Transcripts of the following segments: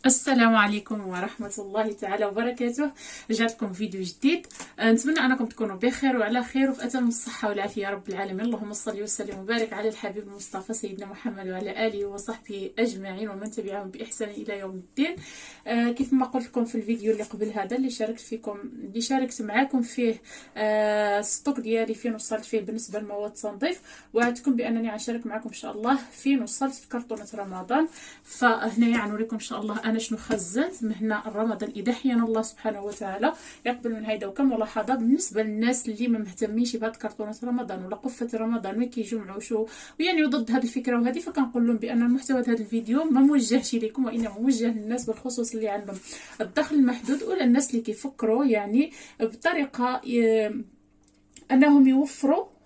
السلام عليكم ورحمة الله تعالى وبركاته. رجعت لكم فيديو جديد. نتمنى انكم تكونوا بخير وعلى خير وفي اتم الصحة والعافية يا رب العالمين. اللهم صل وسلم وبارك على الحبيب المصطفى سيدنا محمد وعلى اله وصحبه اجمعين ومن تبعهم باحسان الى يوم الدين. كيف ما قلت لكم في الفيديو اللي قبل هذا اللي شاركت معاكم فيه الستوك ديالي فين وصلت فيه بالنسبة لمواد التنظيف. وعدتكم بانني غنشارك معكم ان شاء الله فين وصلت في كرتونة رمضان. فهنايا غنوريكم ان شاء الله انا شنو خزنت من هنا رمضان اذا حيانا الله سبحانه وتعالى يقبل من هيدا. وكملاحظه بالنسبه للناس اللي ما مهتمينش بهاد كرتونه رمضان ولا قفه رمضان ما كيجمعوا شو يعني ضد هذه الفكره وهذه، فكنقول لهم بان المحتوى هذا الفيديو ما موجهش لكم وانما موجه للناس بالخصوص اللي عندهم الدخل المحدود ولا الناس اللي كيفكروا يعني بطريقه انهم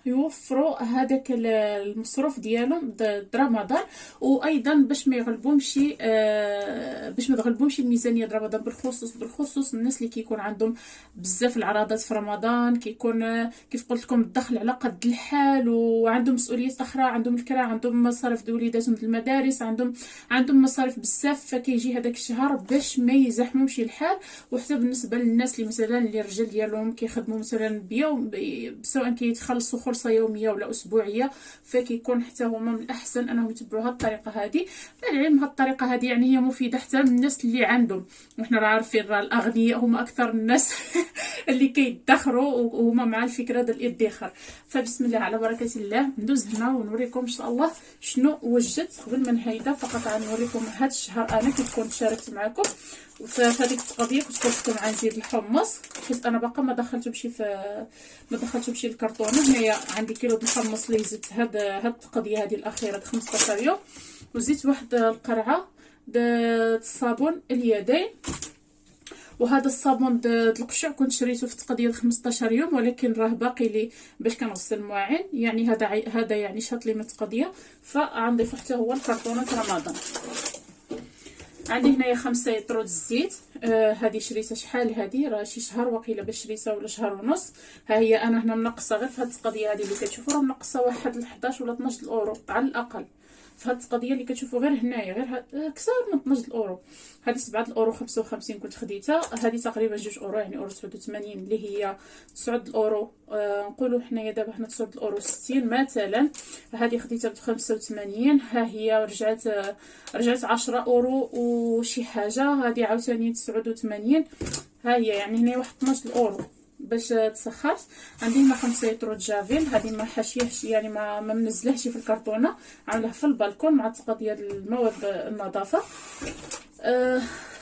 يوفروا هذاك المصروف ديالهم رمضان، وايضا باش ما يغلبهمش الميزانيه رمضان، بالخصوص الناس اللي كيكون عندهم بزاف العراضات في رمضان، كيكون كيف قلت لكم الدخل على قد الحال وعندهم مسؤوليات اخرى، عندهم الكرا، عندهم مصاريف وليداتهم في المدارس، عندهم مصاريف بزاف، فكيجي هذاك الشهر باش ما يزحموش الحال. وحتى بالنسبه للناس اللي مثلا اللي الرجال ديالهم كيخدموا مثلا بيوم سواء كيتخلصوا خلصه يوميه ولا اسبوعيه، فكيكون حتى هما من الاحسن انهم يتبعوا هذه الطريقه هذه. العلم هذه الطريقه هذه يعني هي مفيده حتى للناس اللي عندهم، وحنا راه عارفين راه الاغنياء هما اكثر الناس اللي كيدخروا وهما مع الفكره ديال الادخار. فبسم الله على بركه الله ندوز هنا ونوريكم ان شاء الله شنو وجدت. قبل ما نهيدا فقط غنوريكم هذا الشهر انا كيف كنت شاركت معكم في هذيك القضيه. كنت قلت لكم غنزيد الحمص حيت انا باقا ما دخلتهمش الكرتونه. هنايا عندي كيلو الحمص اللي زدت هاد القضيه هذه الاخيره 15 يوم، وزيت واحد القرعه الصابون اليدين. وهذا الصابون القشع كنت شريته في تقضيه 15 يوم، ولكن راه باقي لي باش كنغسل المواعين، يعني هذا يعني شاط لي من التقضيه، فغنضيف حتى هو لكرتونه رمضان. عندي هنايا 5 لتر الزيت. هذه شريتها شحال، هذه راه شي شهر وقيله باش شريتها ولا شهر ونص. ها هي انا هنا منقصه غير في هذه القضيه هذه اللي كتشوفوا راه منقصه واحد ل 11 ولا 12 الاورو على الاقل في هذه القضيه اللي كتشوفوا غير هنايا، غير اكثر من 12 الاورو. هذه 7 الاورو 55 كنت خديتها، هذه تقريبا 2 اورو يعني اورو 89 اللي هي 9 الاورو. نقولوا حنايا دابا هنا 9 الاورو 60 مثلا. هذه خديتها ب 85. ها هي رجعت 10 اورو وشي حاجه. هذه عاوتاني 89. ها هي يعني هنا واحد 12 الاورو باش تسخرت. عندي هنا 5 لتر جافيل. هذه ما حاشيهش يعني ما منزلهش في الكرتونه، عاملها في البالكون مع التقضيه المواد النظافه.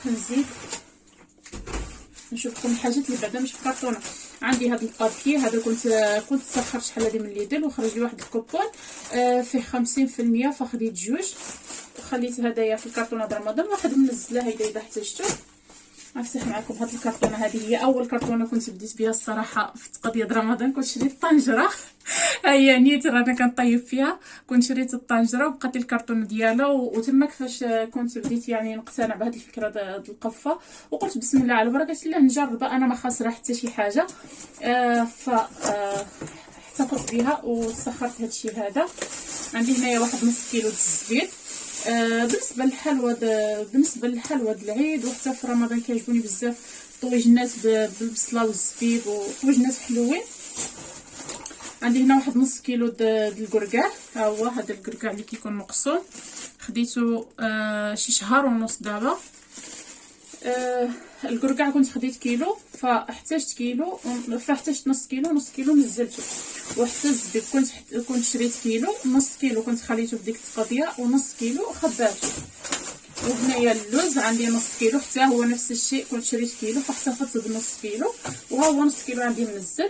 نزيد نشوف لكم الحاجات اللي بعدا مش في الكرتونه. عندي هذا البابي، هذا كنت سخرت شحال هذه من ليدل وخرج لي واحد الكوبون فيه 50%، فخديت جوج وخليت هدايا في الكرتونه رمضان. واحد منزله هيدا اذا احتجتو. نفتح معكم هذه الكرتونه. هذه هي اول كرتونه كنت بديت بها الصراحه في قضيه رمضان. كنت شريت طنجره هي نيت انا كنطيب فيها. كنت شريت الطنجره وبقات لي الكرتونه ديالها، وتما كيفاش كنت بديت يعني نقتنع بهذه الفكره ديال القفه، وقلت بسم الله على بركه الله نجربها، انا ما خاسره حتى شي حاجه. احتفظت بها وسخرت هذا الشيء هذا. عندي هنايا واحد نص كيلو الزبيب. بالنسبه للحلوى العيد وحتى في رمضان كيعجبوني بزاف طويجنات بالبصله والزبيب وطويجنات حلوين. عندي هنا واحد نص كيلو الكركاع. ها هو هذا الكركاع اللي كيكون مقسوم، خديته شي شهر ونص دابا. الكركاع كنت خديت كيلو فاحتاجت كيلو، فاحتاجت نص كيلو نزلته. وحتى الزبيب كنت شريت كيلو، نص كيلو كنت خليته في ديك القضيه ونص كيلو خباته. وهنايا اللوز عندي نص كيلو حتى هو نفس الشيء، كنت شريت كيلو فاحتفظت بنص كيلو، وها هو نص كيلو عندي منزل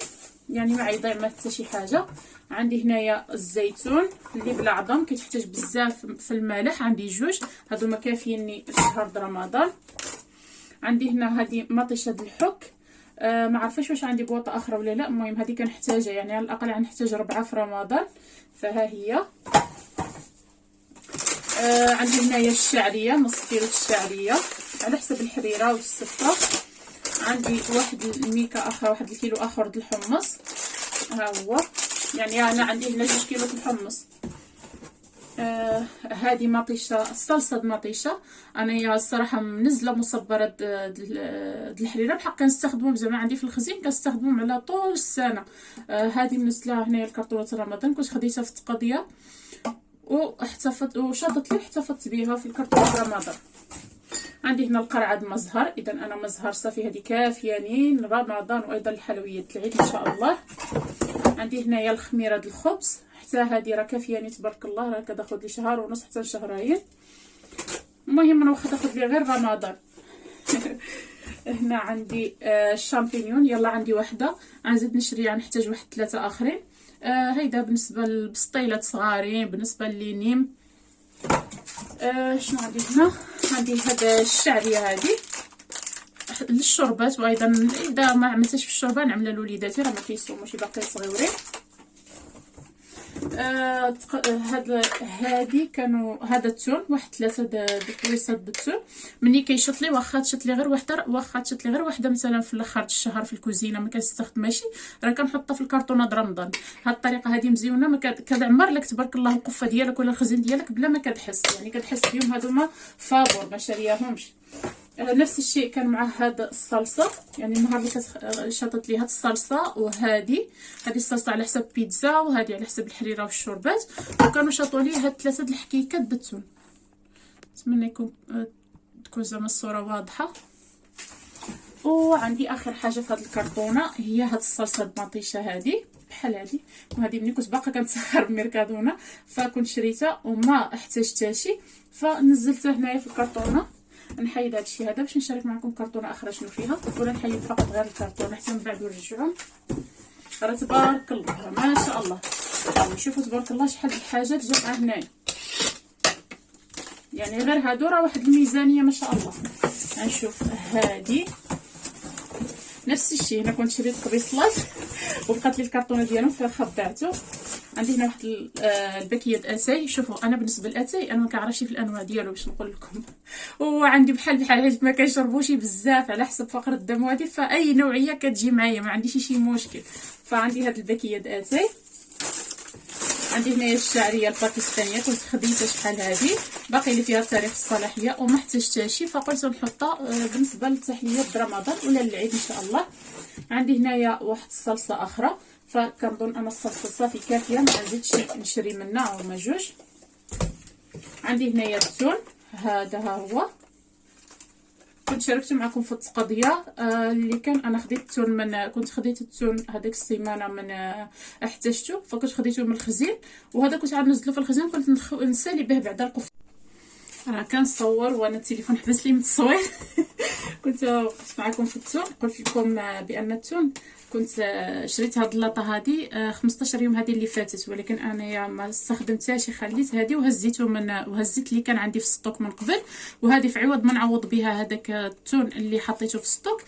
يعني ما يضيع ما حتى شي حاجه. عندي هنايا الزيتون اللي بلا عظم كيتحتاج بزاف في المالح، عندي جوج هادو ما كافييني لشهر رمضان. عندي هنا هذه مطيشه الحك. ما عرفتش واش عندي بواطه اخرى ولا لا، المهم هذه كنحتاجها يعني على الاقل غنحتاج 4 في رمضان، فها هي. عندي هنايا الشعريه نص كيلو الشعريه على حسب الحريره والسفه. عندي واحد الميكا اخر، واحد الكيلو اخر د الحمص. ها هو يعني انا عندي هنا 2 كيلو د الحمص. هذه مطيشه، الصلصه د مطيشه. انايا الصراحه منزله مصبره د الحريره، بحال كنستخدمهم زعما عندي في الخزين، كنستخدمهم على طول السنه. هذه منزلاها هنايا لكرطونه رمضان، كنت خديتها في التقضيه واحتفظت وشاطت لي، احتفظت بها في الكرطونه رمضان. عندي هنا القرعه د مزهر، اذا انا مزهر صافي هذه كافيانين رمضان، وايضا الحلويات العيد ان شاء الله. عندي هنايا الخميره د الخبز، حتى هذه راه كافياني تبارك الله، راه كتاخذ لي شهر ونص حتى شهرين. المهم انا واخا تاخذ لي غير رمضان. هنا عندي الشامبينيون، يلا عندي وحده، غنزيد نشري، غنحتاج واحد 3 اخرين. هيدا بالنسبه للبسطيلات صغارين، بالنسبه للنيم. شنو عندي هنا؟ عندي هذا الشعريه هذه للشربات، وايضا اذا ما عملتهاش في الشوربه نعملها لوليداتي، راه ما كيصوموش باقي صغيورين. هذه كانوا هذا التون، واحد 3 د الكويسات د التون. ملي كيشط لي واخا تشط لي غير وحده، واخا تشط لي غير وحده مثلا في الاخر الشهر في الكوزينه ما كنستخدمهاش، راه كنحطها في الكرتونه د رمضان. هاد الطريقه هذه مزيونه، ما كتعمر لك تبارك الله القفه ديالك ولا الخزين ديالك بلا ما كتحس، يعني كتحس بهم هذوما فابور ما شارياهمش. نفس الشيء كان مع هذا الصلصه، يعني النهار اللي شاطت لي هاد الصلصه، وهذه الصلصه على حسب بيتزا، وهذه على حسب الحريره والشوربات، وكانوا شاطوا لي هاد 3 د الحكيكات د التون. نتمنى تكون زعما الصوره واضحه. وعندي اخر حاجه في هاد الكرتونه هي هاد الصلصه د مطيشه، هذه بحال هذه، وهذه ملي كنت باقا كنتسخر بميركادونا فكنت شريتها وما احتاجتهاش، فنزلتها هنايا في الكرتونه. نحيد هادشي هذا باش نشارك معكم كرتونه اخرى شنو فيها، ولا نحيد فقط غير الكرتونه حتى من بعد نرجعهم. راه تبارك الله ما شاء الله، شوفوا تبارك الله شحال د الحاجات جات هنايا، يعني غير هادو راه واحد الميزانيه ما شاء الله. غنشوف هذه نفس الشيء، هنا كنت شريت قبيصلات وبقات لي الكرتونه ديالهم فخبعته. عندي هنا واحد الباكيه اتاي. شوفوا انا بالنسبه للاتاي انا ما كنعرفش في الانواع ديالو باش نقول لكم، وعندي بحال حيت ما كنشربوش بزاف على حسب فقر الدم وهذه، فاي نوعيه كتجي معايا ما عنديش شي مشكل. فعندي هاد الباكيه اتاي. عندي هنايا الشعريه الباكستانيه، كنت خديتها شحال هذه، باقي لي فيها تاريخ الصلاحيه وما احتاجتهاش، فقلت نحطها بالنسبه للتحليه رمضان ولا للعيد ان شاء الله. عندي هنايا واحد الصلصه اخرى، فكنظن انا الصلصه صافي كافيه، ما نزيدش نشري منها هما جوج. عندي هنايا التون، هذا ها هو كنت شاركت معكم في التقضيه اللي كان انا خديت التون من، كنت خديت التون هذيك السيمانه من احتاجته، فكنت خديته من الخزين، وهذا كنت عاد نزلو في الخزين، كنت نسالي به بعد القف. راه كنصور وانا التليفون حبس لي من التصوير. كنت وقفت معكم في التون، قلت لكم بان التون كنت شريت هاد اللاطه هذه 15 يوم هذه اللي فاتت، ولكن انايا ما استخدمتهاش، خليت هذه وهزيته وهزيت اللي كان عندي في الستوك من قبل، وهذه في عوض ما نعوض بها هذاك التون اللي حطيته في الستوك،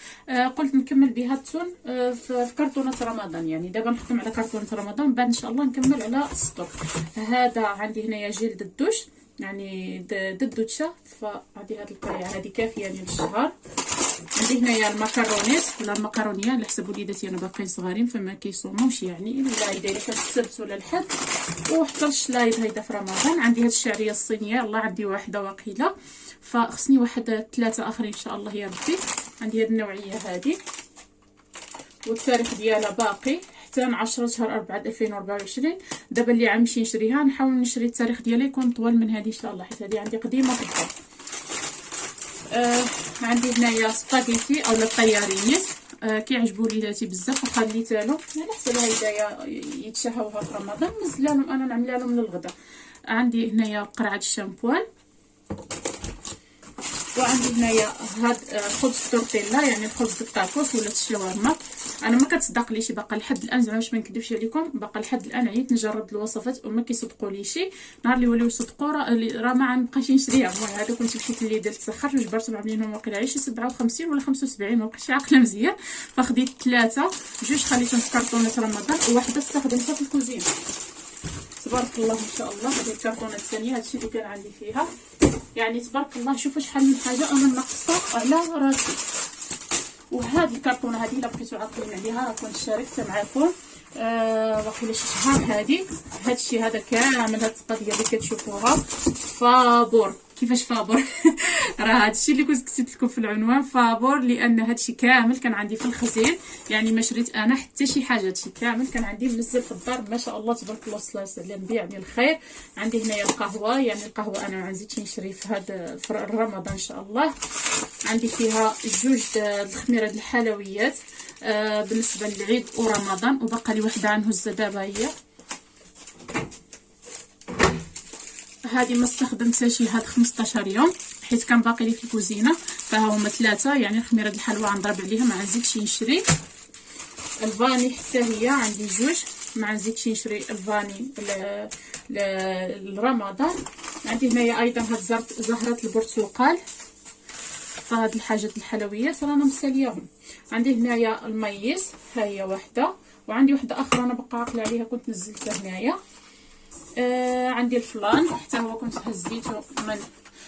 قلت نكمل بها التون في كرتونه رمضان. يعني دابا نختم على كرتونه رمضان، بعد ان شاء الله نكمل على الستوك. هذا عندي هنايا جلد الدوش، يعني الدوتشه، فعندي هذه القريعه هذه كافيه يعني للشهر. عندي هنايا المكرونيت ولا المكرونيه على حسب وليداتي انا باقيين صغارين فما كيصوموش، يعني الا يدير لك السبت ولا الحد، وحتى الشلايض هيدا في رمضان. عندي هاد الشعريه الصينيه، يلاه عندي واحده واقيله، فخصني واحد 3 اخرين ان شاء الله يا ربي. عندي هاد النوعيه هذه، والتاريخ ديالها باقي حتى 10 شهر 4 2024. دابا اللي غنمشي نشريها نحاول نشري التاريخ ديالها يكون طوال من هذه ان شاء الله، حيت هذه عندي قديمه في الدار. عندي هنايا سباغيتي اولا الطياريات، كيعجبوا وليداتي بزاف، وخليت لهم على حسب هيدا يتشهوها في رمضان، نزل لهم انا نعملها لهم للغدا. عندي هنايا قرعه الشامبوان، وعندي هنايا هاد خبز تورتيلا، يعني الخبز الطاكوس ولا الشاورما. انا ما كتصدقليش باقا لحد الان، زعما باش ما نكذبش عليكم، باقا لحد الان عييت نجرب الوصفات وما كيصدقوليش. نهار اللي ولاو يصدقوا راه ما غنبقاش نشريها. المهم هذا كنت مشيت لليدل تسخرت وجبرتهم عاملينهم واقيلا عايشين 57 ولا 75، ما بقيتش عاقله مزيان، فخديت 3، 2 خليتهم في كرتونه رمضان وواحده استخدمتها في الكوزينه. تبارك الله ما شاء الله. هذه الكرتونه الثانيه، هادشي اللي كان عندي فيها، يعني تبارك الله. شوفوا شحال من حاجه انا ناقصه على راسي. وهذه الكرتونه هذه الا بقيتو عاقلين عليها راه كنت شاركتها معكم واقيلا شي شهر. هادشي هذا كامل، هاد القضيه اللي كتشوفوها فابور. كيفاش فابور؟ راه هادشي اللي كنت كتبت لكم في العنوان، فابور، لان هادشي كامل كان عندي في الخزين، يعني ما شريت انا حتى شي حاجه، هادشي كامل كان عندي منزل في الدار ما شاء الله تبارك الله صلى الله عليه وسلم يعني الخير. عندي هنايا القهوه، يعني القهوه انا ما نزيدش نشري في رمضان ان شاء الله. عندي فيها جوج الخميره د الحلويات بالنسبه للعيد ورمضان، وبقى لي وحده غنهزها دابا هي هذه ما استخدمتهاش هاد 15 يوم حيت كان باقي لي في الكوزينه، فها هما 3. يعني الخميره د الحلوى غنضرب عليها ما نزيدش نشري. الفاني حتى هي عندي جوج، ما نزيدش نشري الفاني لرمضان. عندي هنايا ايضا هاد زهره البرتقال، فهاد الحاجات الحلويات رانا مسالياهم. عندي هنايا الميز، ها هي وحده، وعندي وحده اخرى انا بقى عاقله عليها كنت نزلتها هنايا. عندي الفلان حتى هو كنت هزيته من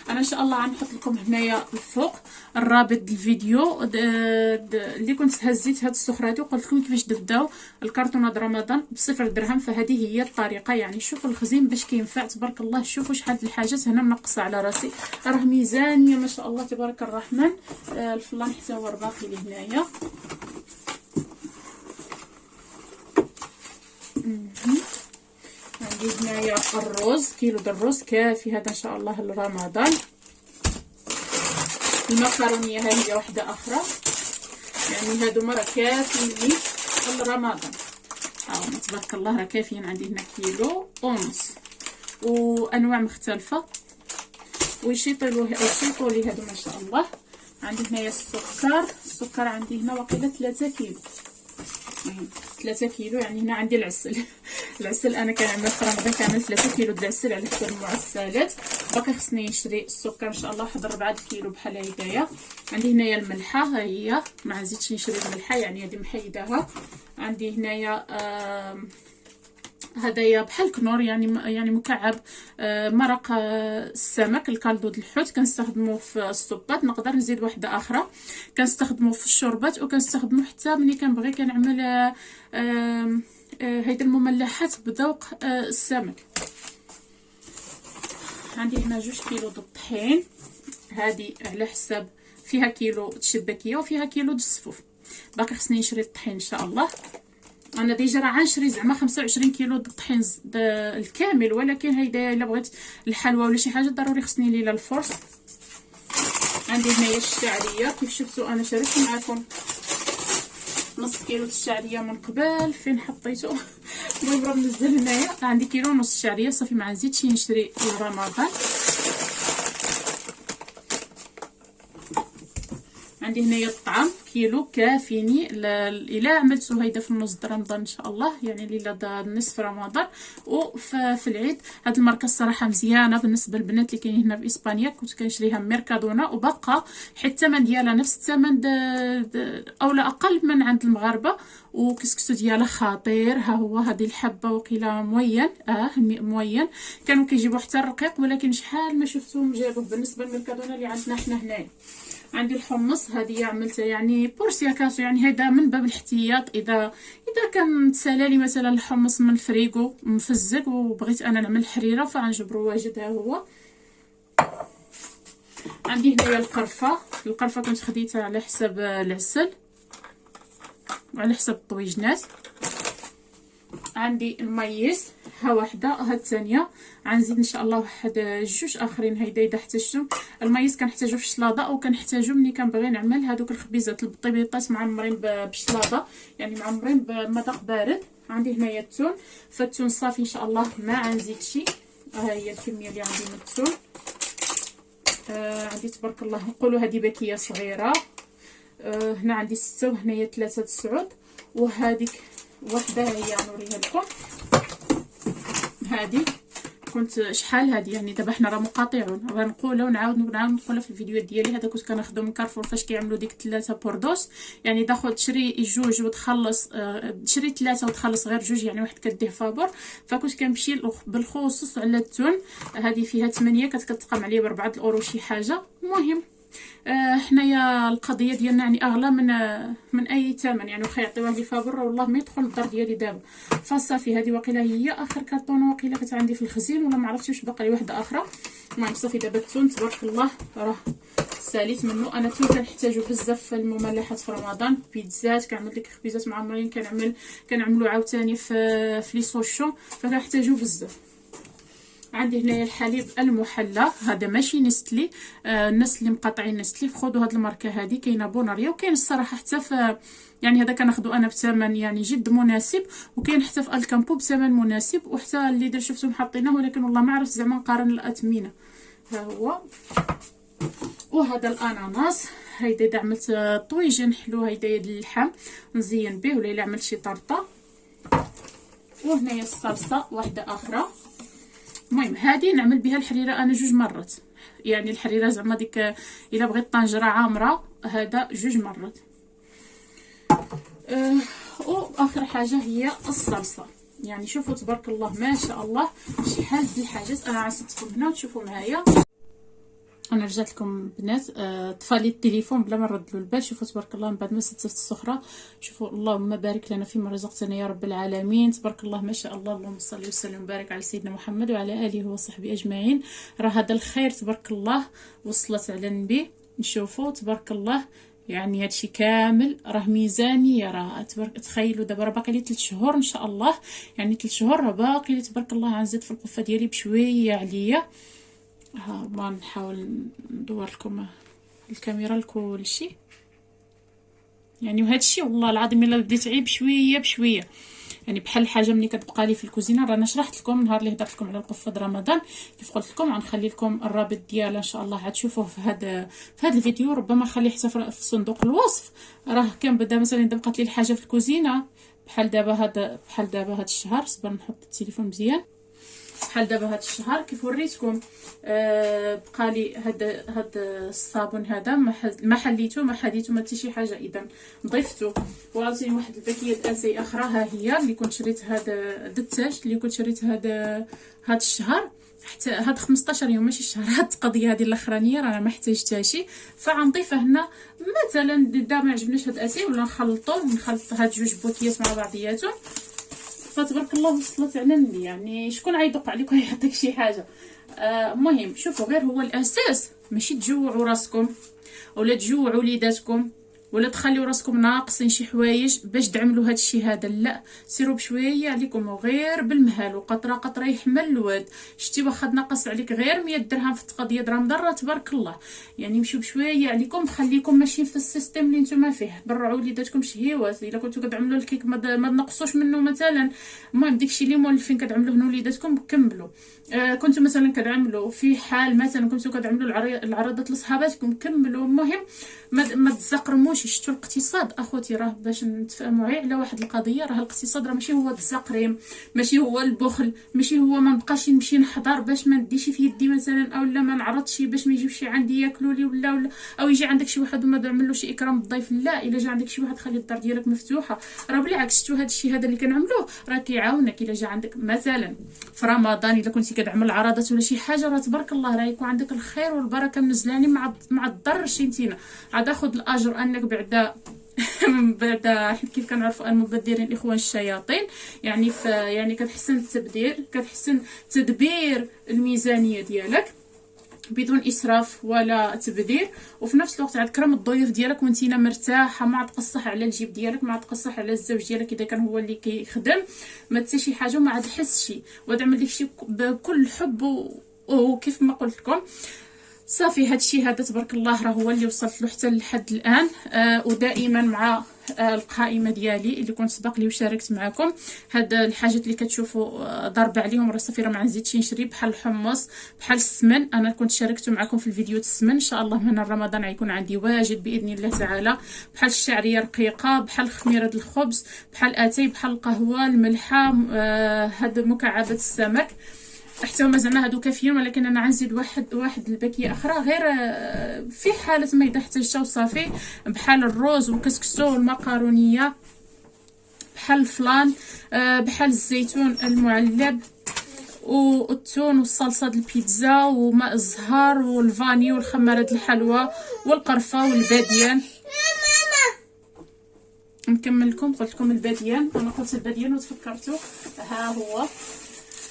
انا ان شاء الله غنحط لكم هنايا الفوق الرابط الفيديو اللي كنت هزيت هاد السخره هادي وقلت لكم كيفاش تبداو الكرتونه د رمضان ب0 درهم. فهذه هي الطريقه، يعني شوفوا الخزين باش كينفع تبارك الله. شوفوا شحال الحاجات هنا منقصه على راسي، راه ميزانيه ما شاء الله تبارك الرحمن. الفلان حتى هو باقي لي هنايا. عندي هنايا الرز، كيلو د الرز كافي هذا ان شاء الله لرمضان. المكرونيه ها هي وحده اخرى، يعني هادو راه كافيين لرمضان. تبارك الله راه كافيين. عندي هنا كيلو ونص وانواع مختلفه ويشيطوا لي هادو ما شاء الله. عندي هنايا السكر عندي هنا واقيلا 3 كيلو 3 كيلو. يعني هنا عندي العسل انا كنعمل في رمضان كنعمل 3 كيلو د العسل على حسب المعسلات. باقي خصني نشري السكر ان شاء الله واحد 4 كيلو بحال هكايا. عندي هنايا الملحه، ها هي ما نزيدش نشري الملحه يعني هذه محيداها. عندي هنايا هدايا بحال كنور يعني مكعب مرق السمك الكالدو د الحوت كنستخدموه في الصباط. نقدر نزيد واحده اخرى كنستخدموه في الشوربات، وكنستخدموه حتى ملي كنبغي كنعمل هيدا المملحات بذوق السمك. عندي هنا 2 كيلو د الطحين، هذه على حساب فيها كيلو الشباكيه وفيها كيلو د الصفوف. باقي خصني نشري الطحين ان شاء الله. انا ديجا راه غنشري زعما 25 كيلو د الطحين الكامل، ولكن هيدا الا بغيت الحلوى ولا شي حاجه ضروري خصني ليله الفرص. عندي هنايا الشعريه، كيف شفتوا انا شاركت معكم نص كيلو الشعريه من قبل، فين حطيته؟ المهم راه منزل هنايا. عندي كيلو ونص الشعريه صافي ما نزيدش نشري لرمضان. عندي هنايا الطعام كيلو كافيني الا عملتو هيدا في النص د رمضان ان شاء الله، يعني ليله د نصف رمضان وفي العيد. هاد الماركه الصراحه مزيانه بالنسبه للبنات اللي كاينين هنا في اسبانيا، كنت كنشريها من ميركادونا وبقى حتى الثمن ديالها نفس الثمن اولا اقل من عند المغاربه، وكسكسو ديالها خطير. ها هو هذه الحبه وقيله موين موين، كانوا كيجيبوا حتى الرقيق ولكن شحال ما شفتهم جابوه بالنسبه للميركادونا اللي عندنا حنا هنايا. عندي الحمص، هذه عملتها يعني بورسيا كاسو، يعني هذا من باب الاحتياط اذا كان تسالالي مثلا الحمص من الفريغو مفزق وبغيت انا نعمل حريره فغنجبرو واجد. ها هو. عندي هنايا القرفه كنت خديتها على حساب العسل وعلى حساب الطويجنات. عندي الميز، ها واحده ها الثانيه، غنزيد ان شاء الله واحد 2 اخرين. هيدا اذا احتجتو الميز كنحتاجو في الشلاضه، او كنحتاجو ملي كنبغي نعمل هذوك الخبيزات البطيبيطات معمرين بالشلاضه، يعني معمرين بمذاق بارد. عندي هنايا التون، فالتون صافي ان شاء الله ما غنزيدش. ها هي الكميه اللي عندي من التون. عندي تبارك الله نقولوا هذه باكيه صغيره. هنا عندي 6 وهنايا 3 9، وهذيك وحده هي نوريها لكم. هذه كنت شحال هذه يعني دابا حنا راه مقاطعون، غنقولها ونعاود نقولها في الفيديوهات ديالي. هذا كنت كناخذو من كارفور فاش كيعملوا ديك 3 بوردوس، يعني تاخذ تشري 2 وتخلص، تشري 3 وتخلص غير 2، يعني واحد كديه فابور. فكنت كنمشي بالخصوص على التون، هذه فيها 8 كتقام عليا ب4 اورو شي حاجه. المهم حنايا القضيه ديالنا يعني اغلى من اي ثمن، يعني واخا يعطيوها لي فابور والله ما يدخل الدار ديالي دابا. فصافي هذه واقيلا هي اخر كرتونه واقيلا كانت عندي في الخزين، ولا ما عرفتش واش باقي لي واحده اخرى. المهم صافي دابا التون تبارك الله راه ساليت منه. انا التون كنحتاجو بزاف في المملحات في رمضان، بيتزات كنعمل لك خبيزات معمرين، كنعملو عاوتاني في لي سوشون، فكنحتاجو بزاف. عندي هنايا الحليب المحلى، هذا ماشي نستلي. الناس اللي مقاطعين نستلي خذوا هذه الماركه هذه، كاينه بوناريا وكاين الصراحه حتى في يعني هذا كناخذو انا بثمن يعني جد مناسب، وكاين حتى في الكامبو بثمن مناسب، وحتى اللي در شفتهم حاطينه، ولكن والله ما عرفت زعما نقارن الاثمنه. ها هو. وهذا الاناناس هيدا اذا عملت طويجن حلو، هيدا يد اللحم نزين به، ولا الا عملت شي طرطه. وهنايا الصلصه واحده اخرى. المهم هذه نعمل بها الحريره انا 2 مرات، يعني الحريره زعما ديك الا بغيت طنجره عامره هذا 2 مرات. واخر حاجه هي الصلصه. يعني شوفوا تبارك الله ما شاء الله شحال د الحاجات انا عصيتكم هنا وتشوفوا معايا. انا رجعت لكم بنات طفالي التليفون بلا ما نرد له البال. شوفوا تبارك الله من بعد ما ستفت السخره، شوفوا اللهم بارك لنا فيما رزقتنا يا رب العالمين. تبارك الله ما شاء الله، اللهم صل وسلم وبارك على سيدنا محمد وعلى اله وصحبه اجمعين. راه هذا الخير تبارك الله وصلت على النبي. نشوفوا تبارك الله يعني هادشي كامل راه ميزانيه، راه تخيلوا دابا راه باقي لي 3 شهور ان شاء الله، يعني 3 شهور راه باقي لي تبارك الله غنزيد في القفه ديالي بشويه عليا. ها ما نحاول ندور لكم الكاميرا لكل شيء يعني. وهذا الشيء والله العظيم الا بديت عيب بشويه بشويه، يعني بحال الحاجه ملي كتبقى لي في الكوزينه. رانا شرحت لكم نهار اللي هضرت لكم على القفه د رمضان، كيف قلت لكم غنخلي لكم الرابط ديالها ان شاء الله غتشوفوه في هذا الفيديو، ربما نخليه حتى في صندوق الوصف. راه كنبدا مثلا اذا بقات لي الحاجه في الكوزينه بحال دابا هذا الشهر، صبر نحط التليفون مزيان. بحال دابا هاد الشهر كيف وريتكم بقى لي هاد الصابون هذا ما حليته ما حديته ما حتى شي حاجه، اذا ضفته. وعطيني واحد الباكيه اسي اخرى، ها هي اللي كنت شريت هذا دتاش اللي كنت شريت هذا الشهر، حتى هاد 15 يوم ماشي الشهر. هاد القضيه هذه الاخرانيه رانا ما احتاجتهاش، فغنضيفها هنا مثلا. دا ما عجبنيش هاد اسي ولا نخلط هاد 2 بوتيات مع بعضياتهم، فتبارك الله وصلت على النبي. يعني شكون غيدق عليكم يعطيك شي حاجه. المهم شوفوا غير هو الاساس ماشي تجوعوا راسكم ولا تجوعوا وليداتكم ولا تخليو راسكم ناقصين شي حوايج باش تعملوا هذا الشيء هذا. لا، سيروا بشويه عليكم وغير بالمهل، وقطره قطره يحمل الواد. شتي واخا ناقص عليك غير 100 درهم في القضيه د رمضان تبارك الله. يعني مشيو بشويه عليكم، خليكم ماشيين في السيستم اللي نتوما فيه. برعوا وليداتكم شهيوات، الا كنتو كتعملوا الكيك ما تنقصوش منه مثلا. المهم داكشي اللي مولفين كتعملوه هنا وليداتكم كملوا. كنتو مثلا كتعملوا في حال مثلا كنتو كتعملوا العراضات لصحاباتكم كملوا. المهم ما تزقرموش. شفتوا الاقتصاد اخوتي راه باش نتفاهموا على واحد القضيه، راه الاقتصاد راه ماشي هو التزقريم، ماشي هو البخل، ماشي هو ما نبقاش نمشي نحضر باش ما نديش في يدي مثلا، اولا ما نعرضش باش ما يجيوش عندي ياكلوا لي ولا او يجي عندك شي واحد وما نعمل له شي اكرام الضيف. لا، الا جا عندك شي واحد خلي الدار ديالك مفتوحه. راه بالعكس شفتوا هذا الشيء هذا اللي كنعملوه راه كيعاونك. الا جا عندك مثلا في رمضان الا كنتي كتعمل عراضات ولا شي حاجه، راه تبارك الله راه يكون عندك الخير والبركه منزلاني مع الضر شينتينا. عاد اخذ الاجر انك بعدا كيف كنعرفوا المبذرين اخوان الشياطين. يعني يعني كتحسن التبذير، كتحسن تدبير الميزانيه ديالك بدون اسراف ولا تبذير، وفي نفس الوقت عاد كرم الضيوف ديالك وانتينا مرتاحه، ما تقصح على الجيب ديالك، ما تقصح على الزوج ديالك اذا كان هو اللي كيخدم، ما حتى شي حاجه وما عاد تحس شي، وتعمل داك الشيء بكل حب. وكيف ما قلت لكم صافي هادشي هذا تبارك الله راه هو اللي وصلت له حتى لحد الان. ودائما مع القائمه ديالي اللي كنت سبق لي وشاركت معكم هاد الحاجات اللي كتشوفوا ضرب عليهم، راه صافي راه ما نزيدش نشري. بحال الحمص، بحال السمن، انا كنت شاركت معكم في الفيديو السمن. ان شاء الله من رمضان غيكون عندي واجد باذن الله تعالى. بحال الشعريه رقيقه، بحال خميره الخبز، بحال اتاي، بحال القهوه، الملحه، هاد مكعبات السمك حتى هما زعما هادو كافيين، ولكن انا غنزيد واحد الباكيه اخرى غير في حاله ما اذا احتاجتها وصافي. بحال الروز والكسكسو والمقارونيه، بحال الفلان، بحال الزيتون المعلب، والتون والصلصه ديال البيتزا وماء الزهر والفاني والخماره ديال الحلوى والقرفه والباديان. نكمل لكم، قلت لكم الباديان، انا قلت الباديان وتفكرتوا، ها هو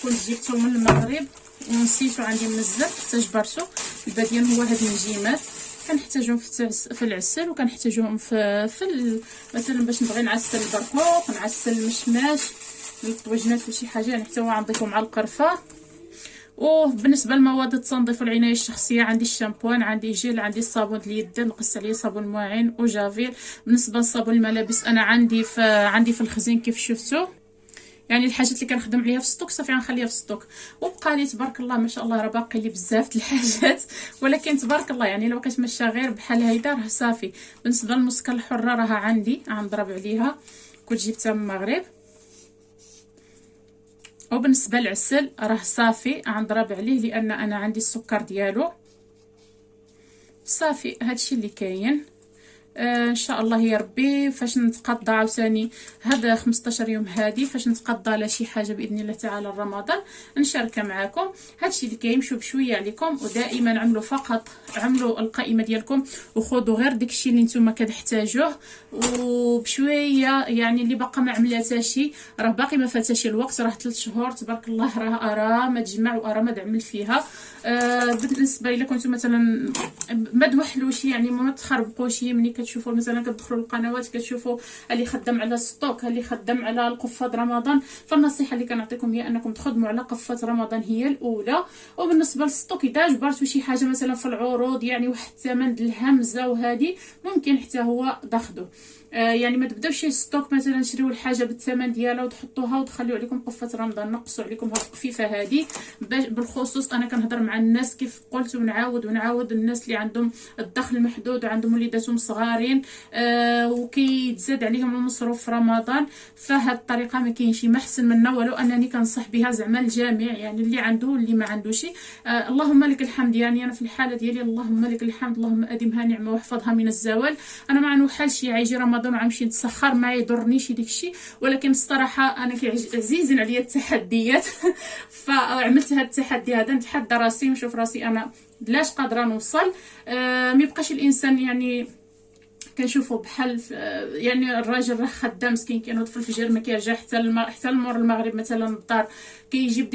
كنت جبته من المغرب ونسيتو عندي منزل حتى جبرتو. الباديان هو هاد النجيمات كنحتاجوهم في العسل، وكنحتاجوهم في مثلا باش نبغي نعسل البرقوق، نعسل المشماش، الطويجنات وشي حاجه، يعني حتى هو غنضيفو مع القرفه. وبالنسبه للمواد التنظيف والعنايه الشخصيه عندي الشامبوان، عندي جيل، عندي الصابون ديال اليد نقص عليه صابون معين وجافيل. بالنسبه لصابون الملابس انا عندي في الخزين كيف شفتوا، يعني الحاجات اللي كنخدم عليها في الستوك صافي غنخليها في الستوك. وبقى لي تبارك الله ما شاء الله راه باقي لي بزاف د الحاجات، ولكن تبارك الله يعني لو بقيت ماشيه غير بحال هيدا راه صافي. بالنسبه للمسكر الحره راه عندي غنضرب عليها، كنت جبتها من المغرب. وبالنسبه للعسل راه صافي غنضرب عليه لان انا عندي السكر ديالو صافي. هادشي اللي كاين. ان شاء الله يا ربي فاش نتقضى عاوتاني هذا 15 يوم هادي، فاش نتقضى على شي حاجه باذن الله تعالى رمضان نشاركها معكم. هادشي اللي كيمشيو بشويه عليكم، ودائما عملوا القائمه ديالكم وخذوا غير داكشي اللي نتوما كتحتاجوه، وبشويه يعني اللي باقا ما عملاتهاش راه باقي ما فاتاش الوقت، راه 3 شهور تبارك الله، راه ما تجمع وراه ما تعمل فيها. بالنسبه الا كنتو مثلا ما دوحلوش يعني ما تخربقوش، ملي كتشوفوا مثلا كتدخلوا القنوات كتشوفوا اللي خدام على الستوك، اللي خدام على القفه رمضان، فالنصيحه اللي كنعطيكم هي انكم تخدموا على قفه رمضان هي الاولى. وبالنسبه للستوك اذا جبرتوا شي حاجه مثلا في العروض يعني واحد الثمن د الهمزه وهذه ممكن حتى هو تاخذوه. يعني ما تبداوش ستوك مثلا تشريو الحاجه بالثمن ديالها وتحطوها وتخليو عليكم قفه رمضان، نقصوا عليكم هاد القفيفه هذه. بالخصوص انا كنهضر مع الناس كيف قلت ونعاود الناس اللي عندهم الدخل محدود وعندهم وليداتهم صغارين وكيتزاد عليهم المصروف في رمضان، فهاد الطريقه ما كاينش ما احسن منها، ولو انني كنصح بها زعما الجميع، يعني اللي عنده واللي ما عندوش. اللهم لك الحمد، يعني انا في الحاله ديالي اللهم لك الحمد، اللهم ادمها نعمه واحفظها من الزوال. انا ما نوحلش يجي رمضان وغنمشي نتسخر ما يضرنيش داكشي، ولكن الصراحه انا عزيزين عليا التحديات فعملت هذا التحدي هذا، نتحدى راسي ونشوف راسي انا لاش قادره نوصل. ما يبقاش الانسان يعني كنشوفوا بحال يعني الراجل راه خدام مسكين كينوض في الفجر ما كيرجع حتى المور المغرب مثلا الدار، كيجيب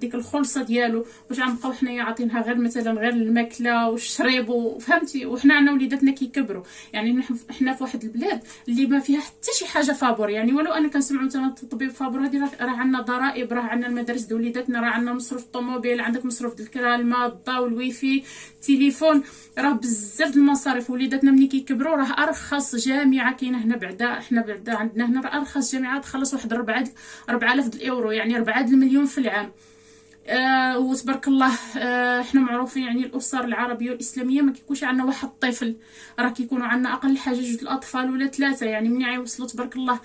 ديك الخلصه ديالو، واش غنبقاو حنايا عاطينها غير مثلا غير الماكله والشريب وفهمتي، وحنا عندنا وليداتنا كيكبروا، يعني حنا في واحد البلاد اللي ما فيها حتى شي حاجه فابور، يعني ولو انا كنسمعوا مثلا الطبيب فابور هذه راه عندنا ضرائب، راه عندنا المدارس ديال وليداتنا، راه عندنا مصروف الطوموبيل، عندك مصروف ديال الكرا، الماء، الضوء، الويفي، التليفون، راه بزاف د المصاريف. وليداتنا ملي كيكبروا راه ارخص جامعه كاينه هنا حنا بعدا عندنا هنا راه ارخص جامعه تخلص واحد 4000 الاورو، يعني 4 المليون في العام. وتبارك الله احنا معروفين يعني الاسر العربيه والاسلاميه ما كيكونش عندنا واحد الطفل، راه كيكونوا عندنا اقل حاجه 2 الاطفال ولا 3، يعني مني غيوصلوا تبارك الله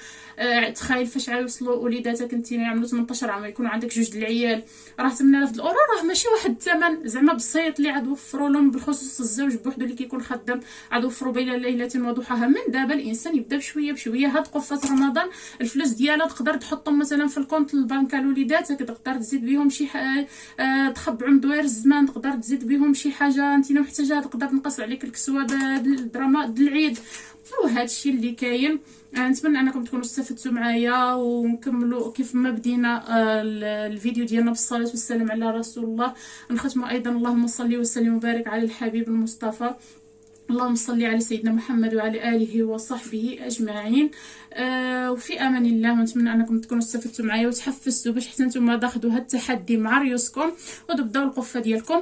تخيل فاش غيوصلوا وليداتك انت يعملوا 18 عام يكونوا عندك 2 العيال، راه 8000 الاورو راه ماشي واحد الثمن زعما بسيط اللي عاد وفروا لهم، بالخصوص الزوج بوحدو اللي كيكون خدام عاد وفروا بين ليله وضحاها. من دابا الانسان يبدا بشويه بشويه. هاد قفه رمضان الفلوس ديالها تقدر تحطهم مثلا في الكونت البنكه لوليداتك، تقدر تزيد بهم شي تخبعهم دوير الزمان، تقدر تزيد بهم شي حاجه انت محتاجاها، تقدر تنقص عليك الكسوه الدراما د العيد. وهذا الشيء اللي كاين. نتمنى انكم تكونوا استفدتوا معايا، ونكملوا كيف ما بدينا الفيديو ديالنا بالصلاه والسلام على رسول الله. نختموا ايضا اللهم صل وسلم وبارك على الحبيب المصطفى، اللهم صل على سيدنا محمد وعلى اله وصحبه اجمعين. وفي امان الله. ونتمنى انكم تكونوا استفدتوا معايا وتحفزتوا باش حتى نتوما تاخذوا هذا التحدي مع ريوسكم وتبداو القفه ديالكم.